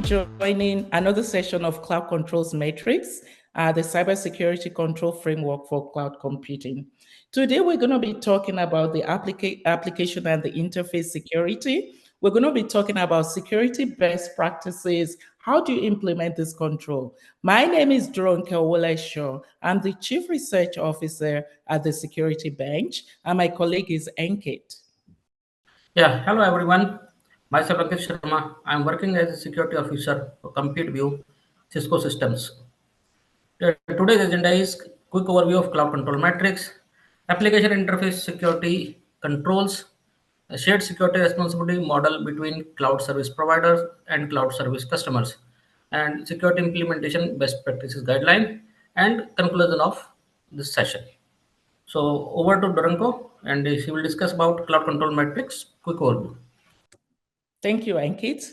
joining another session of Cloud Controls Matrix, the cybersecurity control framework for cloud computing. Today, we're going to be talking about the application and the interface security. We're going to be talking about security best practices. How do you implement this control? My name is Dronke Owolesho. I'm the Chief Research Officer at the Security Bench, and my colleague is Ankit. Yeah, hello everyone. Myself Ankit Sharma. I'm working as a security officer for Compute View Cisco Systems. Today's agenda is quick overview of cloud control matrix, application interface security controls, a shared security responsibility model between cloud service providers and cloud service customers, and security implementation best practices guideline, and conclusion of this session. So over to Doranko, and she will discuss about cloud control matrix quick overview. Thank you, Ankit.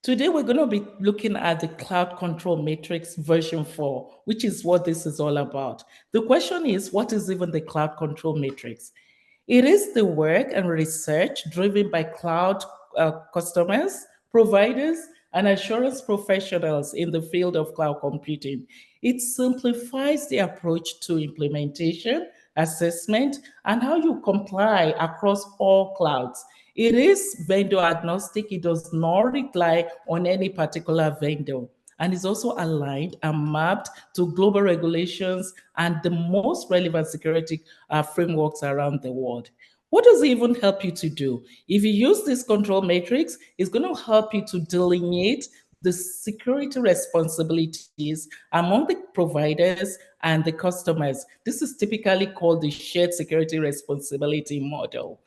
Today, we're going to be looking at the Cloud Control Matrix version 4, which is what this is all about. The question is, what is even the Cloud Control Matrix? It is the work and research driven by cloud customers, providers, and assurance professionals in the field of cloud computing. It simplifies the approach to implementation, assessment, and how you comply across all clouds. It is vendor agnostic. It does not rely on any particular vendor and is also aligned and mapped to global regulations and the most relevant security frameworks around the world. What does it even help you to do? If you use this control matrix, it's going to help you to delineate the security responsibilities among the providers and the customers. This is typically called the shared security responsibility model.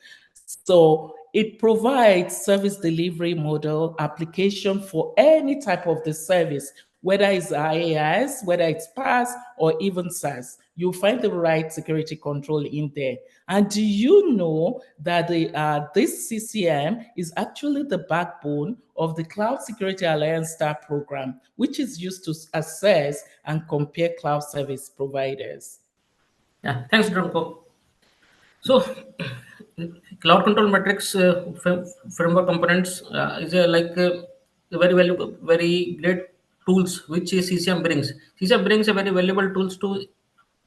So it provides service delivery model application for any type of the service, whether it's AIS, whether it's PaaS, or even SaaS. You'll find the right security control in there. And do you know that this CCM is actually the backbone of the Cloud Security Alliance STAR program, which is used to assess and compare cloud service providers? Yeah, thanks, Dronko. So, cloud control matrix framework components is a very valuable, very great tools which CCM brings. CCM brings a very valuable tools to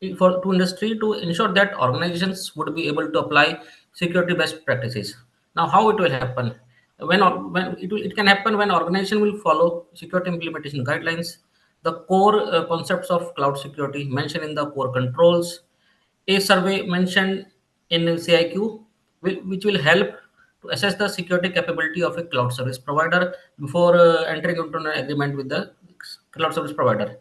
industry to ensure that organizations would be able to apply security best practices. Now, how it will happen? It can happen when organization will follow security implementation guidelines, the core concepts of cloud security mentioned in the core controls, a survey mentioned in CIQ, which will help to assess the security capability of a cloud service provider before entering into an agreement with the cloud service provider.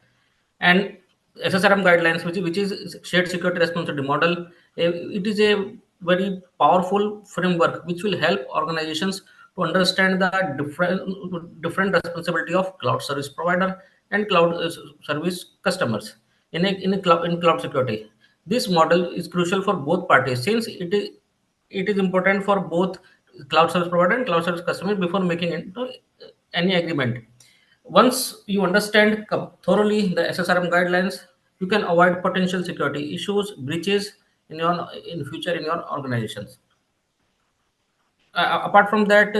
And SSRM guidelines, which is shared security responsibility model, it is a very powerful framework which will help organizations to understand the different responsibility of cloud service provider and cloud service customers in cloud security. This model is crucial for both parties since it is important for both cloud service provider and cloud service customers before making into any agreement. Once you understand thoroughly the SSRM guidelines, you can avoid potential security issues, breaches in future in your organizations. Apart from that,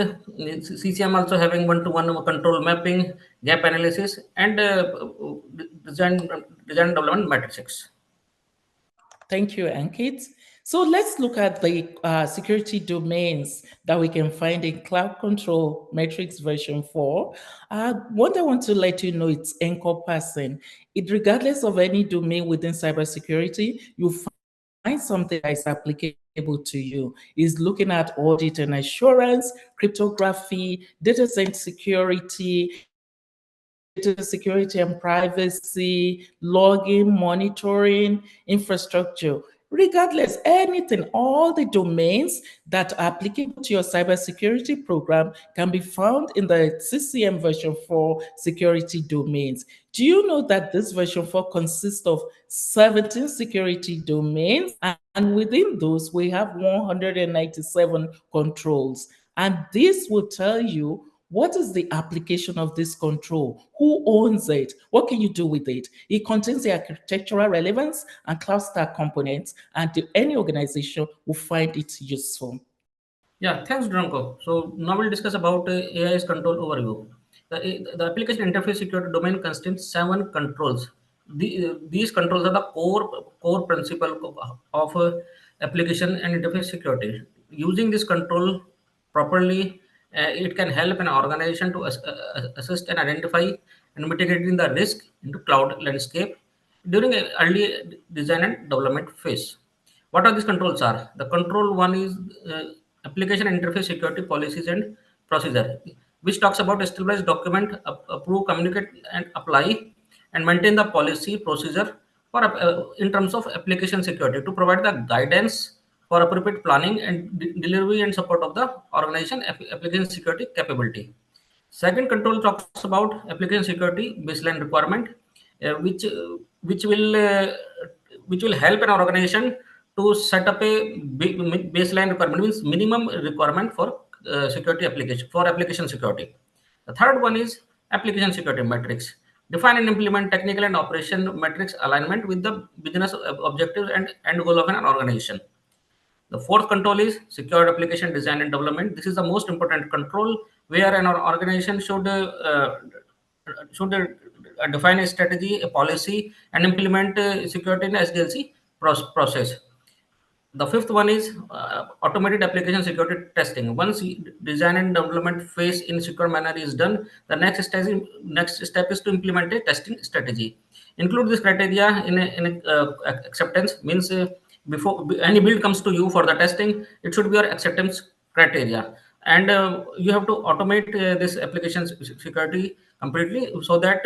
CCM also having one-to-one control mapping, gap analysis, and design design development matrices. Thank you, Ankit. So let's look at the security domains that we can find in Cloud Control Matrix version 4. What I want to let you know, it's encompassing. It, regardless of any domain within cybersecurity, you find something that is applicable to you. Is looking at audit and assurance, cryptography, data center security, data security and privacy, logging, monitoring, infrastructure. Regardless, anything, all the domains that are applicable to your cybersecurity program can be found in the CCM version 4 security domains. Do you know that this version 4 consists of 17 security domains? And within those, we have 197 controls. And this will tell you what is the application of this control? Who owns it? What can you do with it? It contains the architectural relevance and cloud stack components, and any organization will find it useful. Yeah, thanks, Dranko. So now we'll discuss about AIS control overview. The application interface security domain contains seven controls. These controls are the core principle of application and interface security. Using this control properly, it can help an organization to assist and identify and mitigating the risk into cloud landscape during a early design and development phase. What are these controls are? The control one is application interface security policies and procedure, which talks about establish, document, approve, communicate, and apply, and maintain the policy procedure for in terms of application security to provide the guidance for appropriate planning and delivery and support of the organization application security capability. Second control talks about application security baseline requirement, uh, which uh, which will uh, which will help an organization to set up a baseline requirement, means minimum requirement for security application for application security. The third one is application security metrics. Define and implement technical and operation metrics alignment with the business objectives and goal of an organization. The fourth control is secured application design and development. This is the most important control where an organization should define a strategy, a policy, and implement security in SDLC process. The fifth one is automated application security testing. Once design and development phase in secure manner is done, the next step is to implement a testing strategy. Include this criteria in acceptance, means before any build comes to you for the testing, it should be your acceptance criteria, and you have to automate this application security completely so that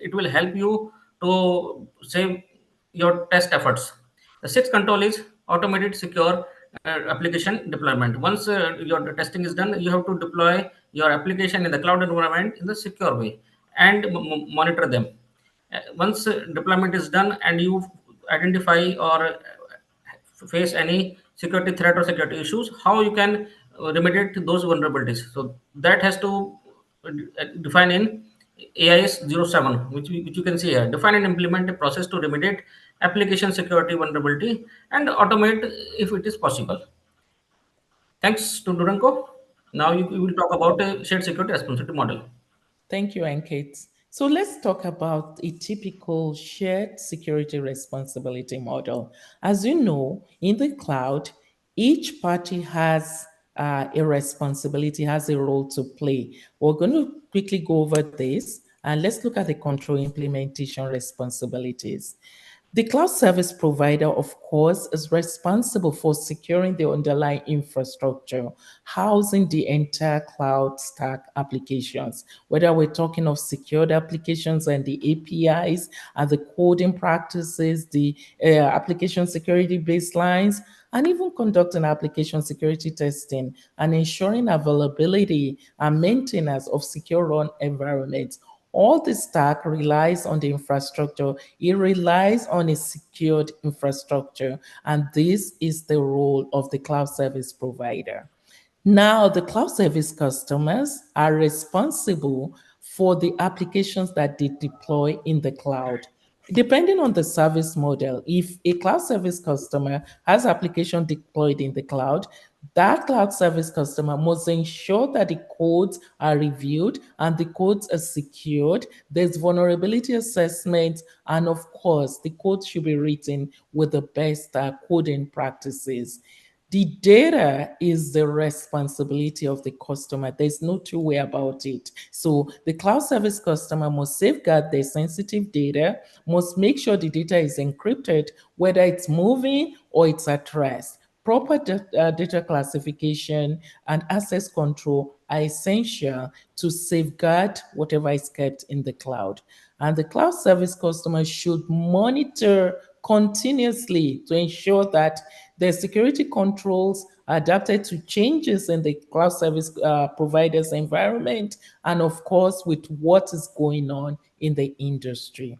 it will help you to save your test efforts. The sixth control is automated secure application deployment. Once your testing is done, you have to deploy your application in the cloud environment in the secure way and monitor them. Once deployment is done and you identify or face any security threat or security issues, how you can remediate those vulnerabilities. So that has to define in AIS 07, which you can see here. Define and implement a process to remediate application security vulnerability and automate if it is possible. Thanks to Duranko. Now you will talk about a shared security responsibility model. Thank you, Ankit. So let's talk about a typical shared security responsibility model. As you know, in the cloud, each party has a responsibility, has a role to play. We're going to quickly go over this and let's look at the control implementation responsibilities. The cloud service provider, of course, is responsible for securing the underlying infrastructure, housing the entire cloud stack applications, whether we're talking of secured applications and the APIs and the coding practices, the application security baselines, and even conducting application security testing and ensuring availability and maintenance of secure run environments. All the stack relies on the infrastructure. It relies on a secured infrastructure. And this is the role of the cloud service provider. Now, the cloud service customers are responsible for the applications that they deploy in the cloud. Depending on the service model, if a cloud service customer has application deployed in the cloud, that cloud service customer must ensure that the codes are reviewed and the codes are secured. There's vulnerability assessment, and of course, the code should be written with the best coding practices. The data is the responsibility of the customer. There's no two way about it. So the cloud service customer must safeguard their sensitive data, must make sure the data is encrypted, whether it's moving or it's at rest. Proper data classification and access control are essential to safeguard whatever is kept in the cloud. And the cloud service customer should monitor continuously to ensure that the security controls are adapted to changes in the cloud service provider's environment and, of course, with what is going on in the industry.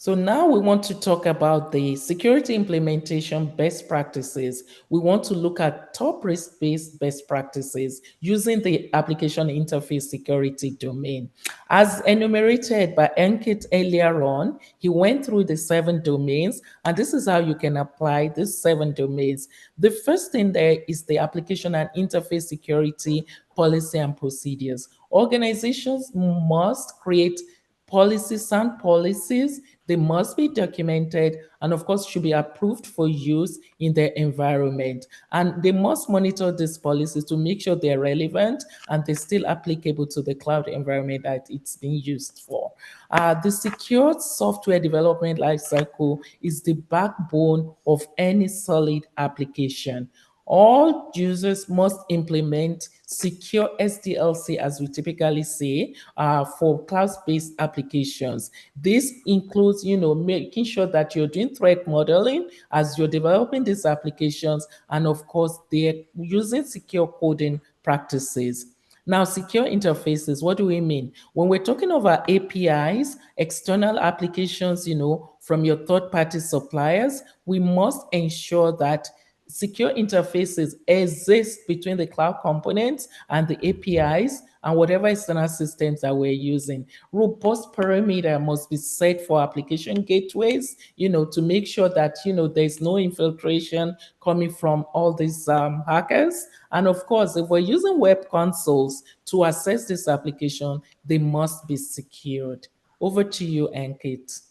So now we want to talk about the security implementation best practices. We want to look at top risk-based best practices using the application interface security domain. As enumerated by Ankit earlier on, he went through the 7 domains, and this is how you can apply these 7 domains. The first thing there is the application and interface security policy and procedures. Organizations must create policies, sound policies. They must be documented and, of course, should be approved for use in their environment. And they must monitor these policies to make sure they're relevant and they're still applicable to the cloud environment that it's being used for. The secured software development lifecycle is the backbone of any solid application. All users must implement secure SDLC, as we typically say, for cloud-based applications. This includes, making sure that you're doing threat modeling as you're developing these applications, and of course, they're using secure coding practices. Now, secure interfaces, what do we mean? When we're talking about APIs, external applications, from your third-party suppliers, we must ensure that secure interfaces exist between the cloud components and the APIs and whatever external systems that we're using. Robust perimeter must be set for application gateways, to make sure that, there's no infiltration coming from all these hackers. And of course, if we're using web consoles to access this application, they must be secured. Over to you, Ankit.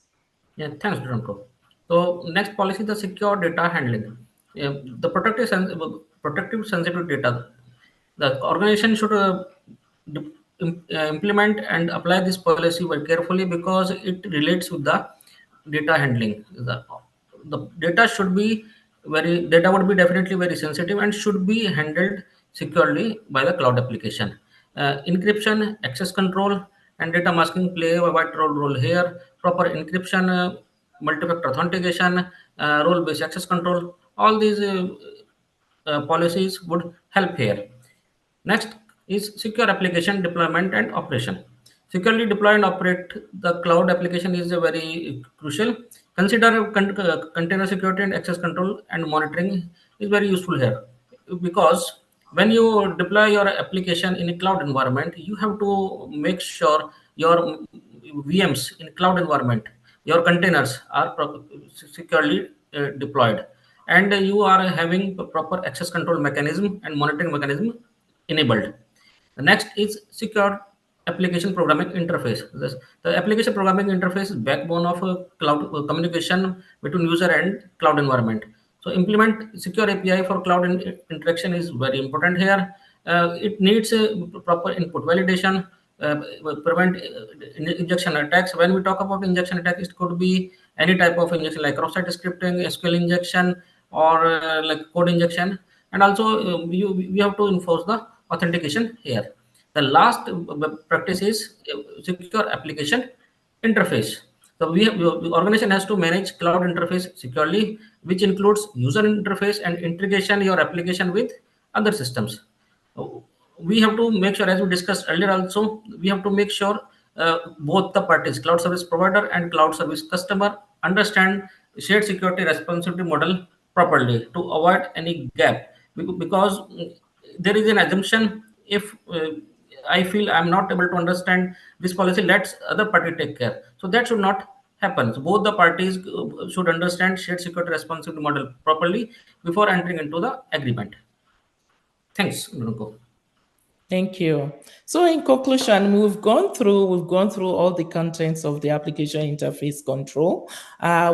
Yeah, thanks, Dronko. So next policy, the secure data handling. The protective sensitive data. The organization should implement and apply this policy very carefully because it relates with the data handling. The data should be data would be definitely very sensitive and should be handled securely by the cloud application. Encryption, access control, and data masking play a vital role here. Proper encryption, multi-factor authentication, role-based access control, all these policies would help here. Next is secure application deployment and operation. Securely deploy and operate the cloud application is a very crucial. Consider container security and access control and monitoring is very useful here because when you deploy your application in a cloud environment, you have to make sure your VMs in cloud environment, your containers are securely deployed, and you are having proper access control mechanism and monitoring mechanism enabled. The next is secure application programming interface. The application programming interface is backbone of cloud communication between user and cloud environment. So implement secure API for cloud interaction is very important here. It needs proper input validation, prevent injection attacks. When we talk about injection attacks, it could be any type of injection like cross-site scripting, SQL injection, or like code injection. And also we have to enforce the authentication here. The last practice is secure application interface. So the organization has to manage cloud interface securely, which includes user interface and integration your application with other systems. We have to make sure, as we discussed earlier also, we have to make sure both the parties, cloud service provider and cloud service customer, understand shared security responsibility model properly to avoid any gap. Because there is an assumption, if I feel I'm not able to understand this policy, let's other party take care. So that should not happen. So both the parties should understand shared security responsibility model properly before entering into the agreement. Thanks, Nurunko. Thank you. So in conclusion, we've gone through all the contents of the application interface control.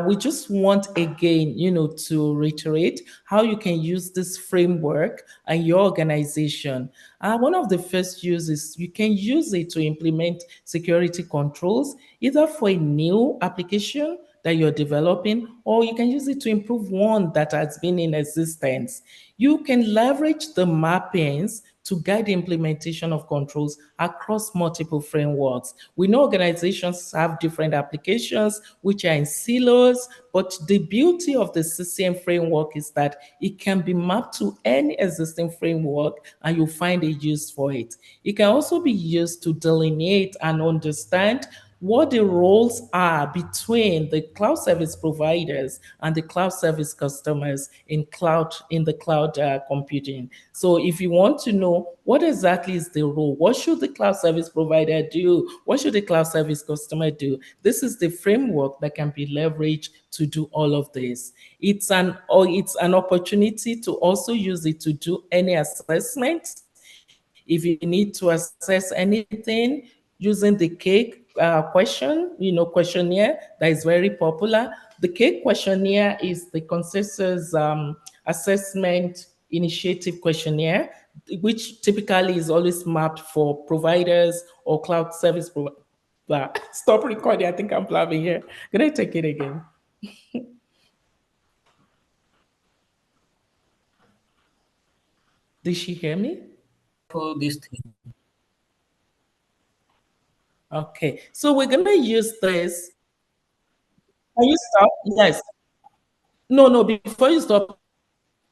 We just want again, to reiterate how you can use this framework in your organization. One of the first uses, you can use it to implement security controls, either for a new application that you're developing, or you can use it to improve one that has been in existence. You can leverage the mappings to guide the implementation of controls across multiple frameworks. We know organizations have different applications which are in silos, but the beauty of the CCM framework is that it can be mapped to any existing framework and you'll find a use for it. It can also be used to delineate and understand what the roles are between the cloud service providers and the cloud service customers in the cloud computing. So if you want to know what exactly is the role, what should the cloud service provider do, what should the cloud service customer do, this is the framework that can be leveraged to do all of this. It's an opportunity to also use it to do any assessment. If you need to assess anything using the cake questionnaire that is very popular. The cake questionnaire is the consensus assessment initiative questionnaire, which typically is always mapped for providers or cloud service providers. Stop recording. I think I'm blabbing here. Can I take it again? Did she hear me? of these things. Okay. So we're going to use this. Can you stop? Yes. No, no, before you stop,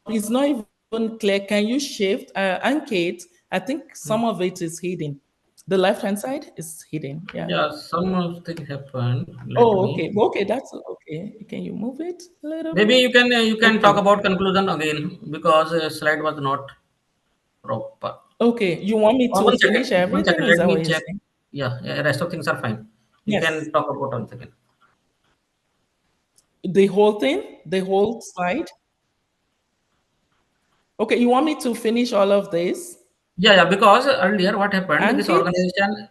it's not even clear. Can you shift? Ankate, I think some of it is hidden. The left hand side is hidden. Yeah. Yeah, some of things happened. Oh, Let okay. me. Okay, that's okay. Can you move it a little bit? Maybe you can Okay. talk about conclusion again because slide was not proper. Okay. You want me to One finish second, one everything? second. Is Let that what me you're check. saying? Yeah, yeah. Rest of things are fine. You Yes. can talk about 1 second. The whole thing, the whole slide. Okay. You want me to finish all of this? Yeah, yeah. Because earlier, what happened? This Ankit? organization.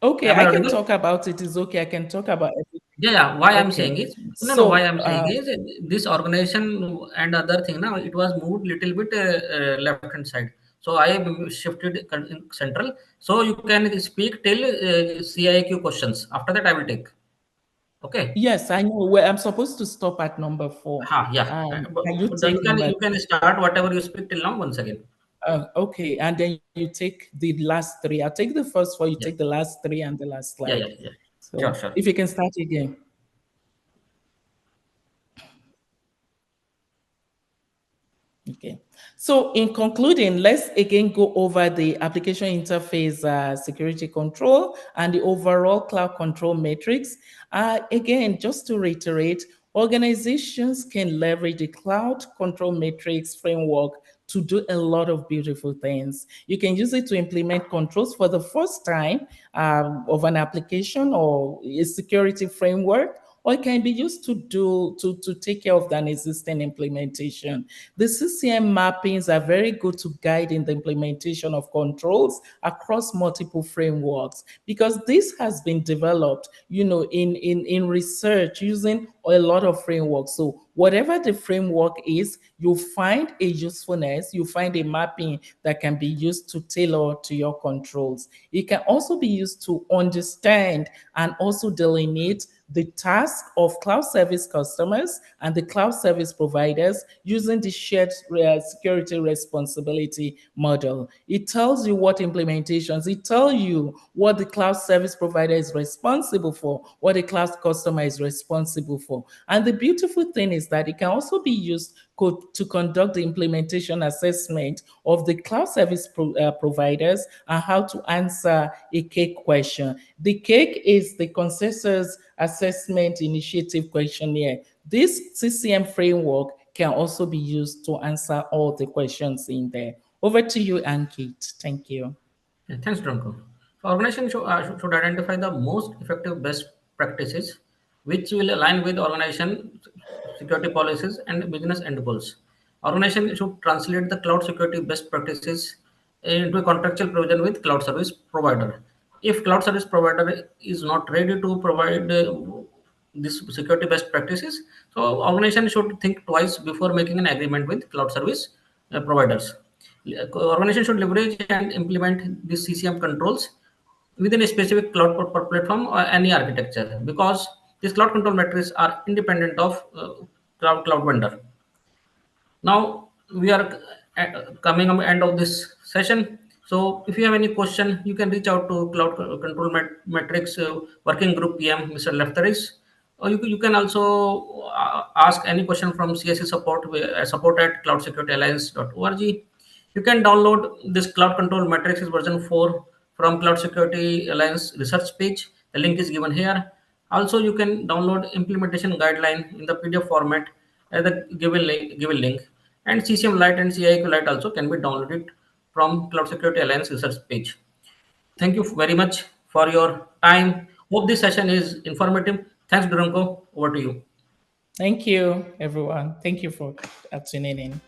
Okay, Am I I can audible? talk about it. It's okay. I can talk about everything. Yeah, yeah. Why I'm saying Okay. is no, no. Why So, I'm saying is this organization and other thing now it was moved little bit left hand side. So I shifted in central. So you can speak till CIQ questions. After that, I will take. Okay. yes, I know where I'm supposed to stop at number four. Ha, yeah. Can you But take number you can three? start whatever you speak till now once again. Okay, and then you take the last three. I'll take the first four, you take Yeah, the last three and the last yeah, slide. yeah, yeah. Sure, So sure. if you can start again. Okay. So in concluding, let's again go over the application interface security control and the overall cloud control matrix. Again, just to reiterate, organizations can leverage the cloud control matrix framework to do a lot of beautiful things. You can use it to implement controls for the first time of an application or a security framework, or it can be used to to take care of an existing implementation. The CCM mappings are very good to guide in the implementation of controls across multiple frameworks because this has been developed, in research using a lot of frameworks. So whatever the framework is, you find a usefulness, you find a mapping that can be used to tailor to your controls. It can also be used to understand and also delineate the task of cloud service customers and the cloud service providers using the shared security responsibility model. It tells you what implementations, it tells you what the cloud service provider is responsible for, what the cloud customer is responsible for. And the beautiful thing is that it can also be used to conduct the implementation assessment of the cloud service providers and how to answer a cake question. The cake is the consensus assessment initiative questionnaire. This CCM framework can also be used to answer all the questions in there. Over to you, Ankit. Thank you. Yeah, thanks, Dronko. So organization should identify the most effective best practices which will align with organization security policies and business end goals. Organization should translate the cloud security best practices into a contractual provision with cloud service provider. If cloud service provider is not ready to provide this security best practices, so organization should think twice before making an agreement with cloud service providers. Organization should leverage and implement these CCM controls within a specific cloud platform or any architecture because these cloud control metrics are independent of cloud vendor. Now we are coming on the end of this session. So if you have any question, you can reach out to Cloud Control Metrics Working Group PM, Mr. Lefteris, or you can also ask any question from CSC support, support at cloudsecurityalliance.org. You can download this Cloud Control Metrics version 4 from Cloud Security Alliance research page. The link is given here. Also, you can download implementation guideline in the PDF format at the given link. And CCM Lite and CIQ Lite also can be downloaded from Cloud Security Alliance research page. Thank you very much for your time. Hope this session is informative. Thanks, Duranko. Over to you. Thank you, everyone. Thank you for tuning in.